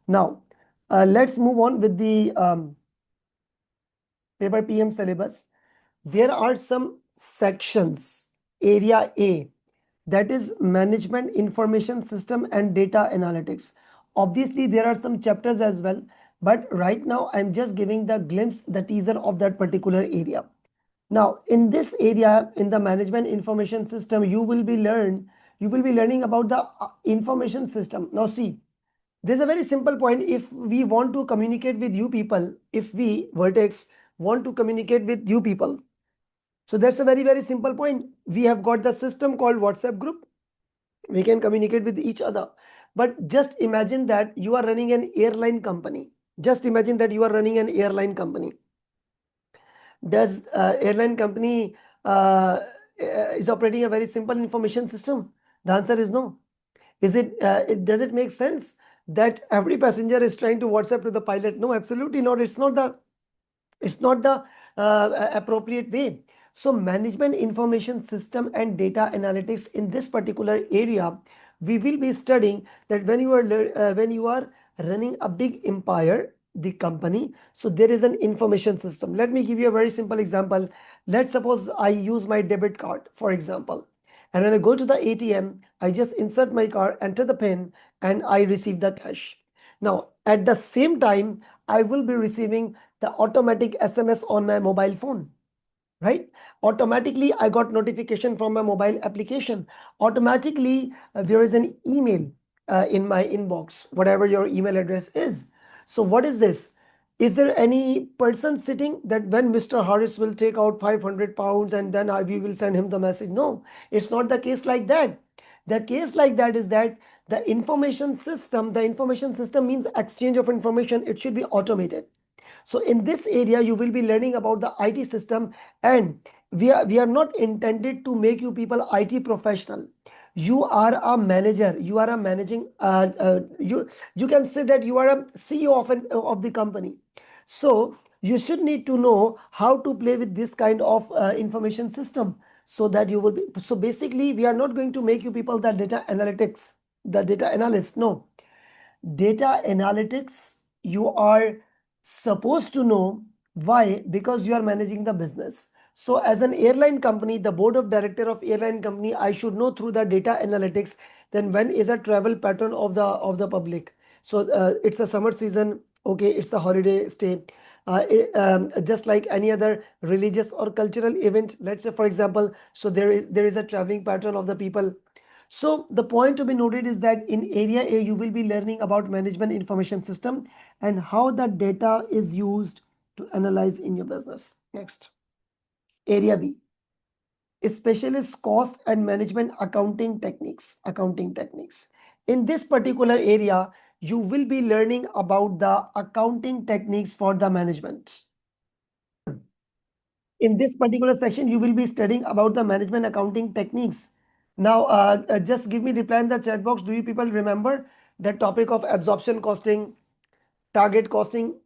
Now, let's move on with the paper PM syllabus. There are some sections. Area A, that is management information system and data analytics. Obviously, there are some chapters as well, but right now I'm just giving the glimpse, the teaser of that particular area. Now, in this area, in the management information system, you will be learning about the information system. Now, see, there's a very simple point. If we want to communicate with you people, if we Vertex want to communicate with you people, so that's a very, very simple point. We have got the system called WhatsApp group. We can communicate with each other. But just imagine that you are running an airline company. Just imagine that you are running an airline company. Does airline company is operating a very simple information system? The answer is no. Does it make sense that every passenger is trying to WhatsApp to the pilot? No, absolutely not. It's not the appropriate way. So management information system and data analytics, in this particular area, we will be studying that when you are running a big empire, the company, so there is an information system. Let me give you a very simple example. Let's suppose I use my debit card, for example, and when I go to the ATM, I just insert my card, enter the PIN, and I receive the cash. Now, at the same time, I will be receiving the automatic SMS on my mobile phone, right? Automatically, I got notification from my mobile application. Automatically, there is an email in my inbox, whatever your email address is. So what is this? Is there any person sitting that when Mr. Harris will take out 500 pounds and then we will send him the message? No, it's not the case like that. The case like that is that the information system means exchange of information. It should be automated. So in this area, you will be learning about the IT system, and we are not intended to make you people IT professional. You are a manager. You are a managing. You can say that you are a CEO of the company. So you should need to know how to play with this kind of information system, so that you will be. So basically, we are not going to make you people the data analytics, the data analyst. No, data analytics, you are supposed to know. Why? Because you are managing the business. So as an airline company, the board of director of airline company, I should know through the data analytics, then when is a travel pattern of the public. So it's a summer season, okay, it's a holiday stay, just like any other religious or cultural event. Let's say, for example, so there is a traveling pattern of the people. So the point to be noted is that in area A, you will be learning about management information system and how the data is used to analyze in your business. Next, area B, specialist cost and management accounting techniques. In this particular area, you will be learning about the accounting techniques for the management. In this particular section, you will be studying about the management accounting techniques. Now, just give me reply in the chat box. Do you people remember the topic of absorption costing, target costing?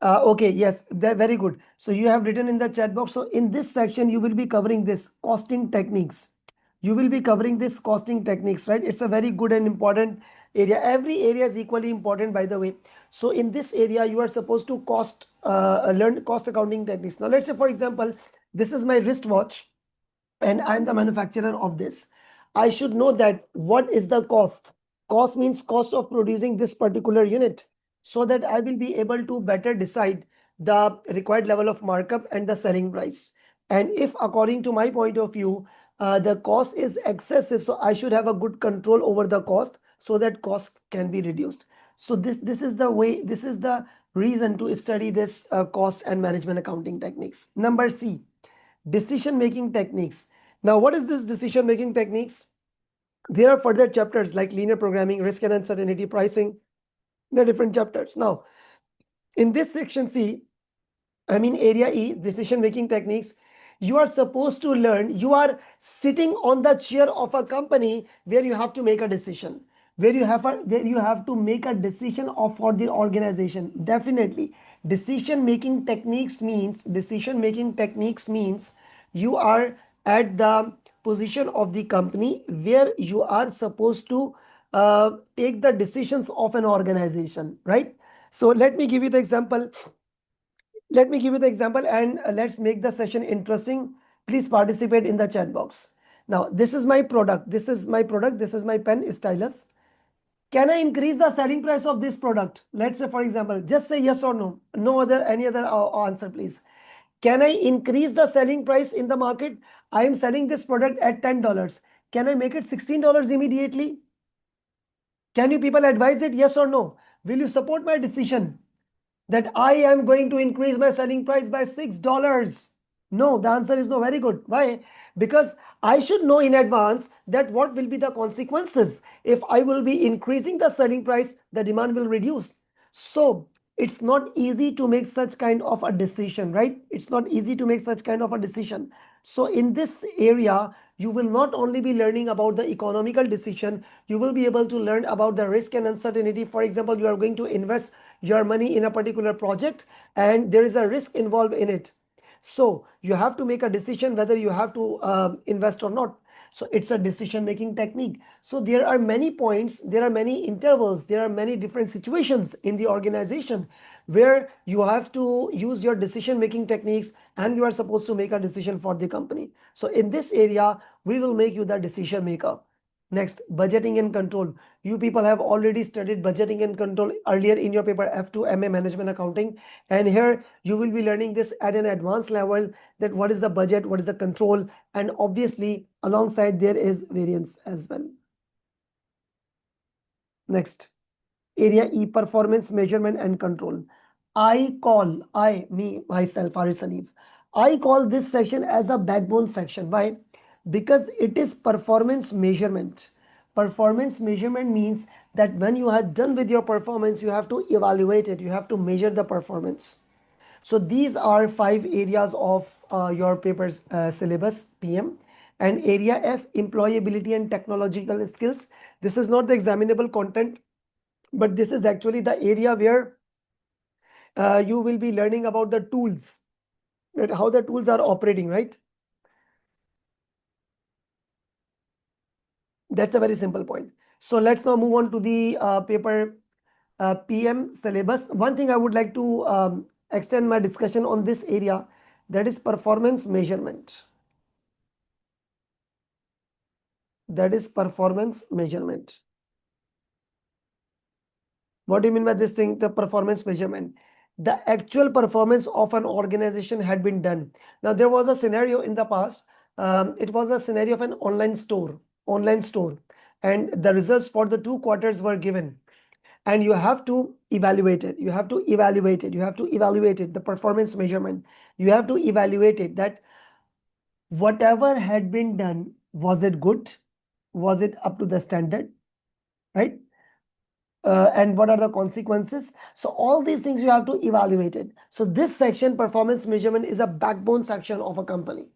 Okay, yes, very good. So you have written in the chat box. So in this section, you will be covering this costing techniques. You will be covering this costing techniques, right? It's a very good and important area. Every area is equally important, by the way. So in this area, you are supposed to learn cost accounting techniques. Now, let's say, for example, this is my wristwatch and I'm the manufacturer of this. I should know that what is the cost. Cost means cost of producing this particular unit, so that I will be able to better decide the required level of markup and the selling price. And if according to my point of view, the cost is excessive, so I should have a good control over the cost so that cost can be reduced. So this is the way, this is the reason to study this cost and management accounting techniques. Number C, decision making techniques. Now, what is this decision making techniques? There are further chapters like linear programming, risk and uncertainty, pricing. There are different chapters. Now, in this section C, area E, decision making techniques, you are supposed to learn. You are sitting on the chair of a company where you have to make a decision, where you have to make a decision for the organization. Definitely, decision making techniques means you are at the position of the company where you are supposed to take the decisions of an organization, right? So let me give you the example. Let me give you the example, and let's make the session interesting. Please participate in the chat box. Now, this is my product. This is my product. This is my pen stylus. Can I increase the selling price of this product? Let's say, for example, just say yes or no. No other, any other answer, please. Can I increase the selling price in the market? I am selling this product at $10. Can I make it $16 immediately? Can you people advise it? Yes or no? Will you support my decision that I am going to increase my selling price by $6? No, the answer is no. Very good. Why? Because I should know in advance that what will be the consequences. If I will be increasing the selling price, the demand will reduce. So it's not easy to make such kind of a decision, right? It's not easy to make such kind of a decision. So in this area, you will not only be learning about the economical decision, you will be able to learn about the risk and uncertainty. For example, you are going to invest your money in a particular project and there is a risk involved in it. So you have to make a decision whether you have to invest or not. So it's a decision making technique. So there are many points, there are many intervals, there are many different situations in the organization where you have to use your decision making techniques and you are supposed to make a decision for the company. So in this area, we will make you the decision maker. Next, budgeting and control. You people have already studied budgeting and control earlier in your paper F2 MA Management Accounting. And here you will be learning this at an advanced level, that what is the budget, what is the control, and obviously alongside there is variance as well. Next, area E, performance measurement and control. Myself, Faris Hanif, I call this section as a backbone section. Why? Because it is performance measurement. Performance measurement means that when you are done with your performance, you have to evaluate it, you have to measure the performance. So these are 5 areas of your paper's syllabus PM. And area F, employability and technological skills. This is not the examinable content, but this is actually the area where you will be learning about the tools, that how the tools are operating, right? That's a very simple point. So let's now move on to the paper PM syllabus. One thing I would like to extend my discussion on this area, that is performance measurement. That is performance measurement. What do you mean by this thing, the performance measurement? The actual performance of an organization had been done. Now, there was a scenario in the past. It was a scenario of an online store, and the results for the 2 quarters were given. And you have to evaluate it. You have to evaluate it. You have to evaluate it. The performance measurement. You have to evaluate it, that whatever had been done, was it good? Was it up to the standard? Right? And what are the consequences? So all these things you have to evaluate it. So this section, performance measurement, is a backbone section of a company.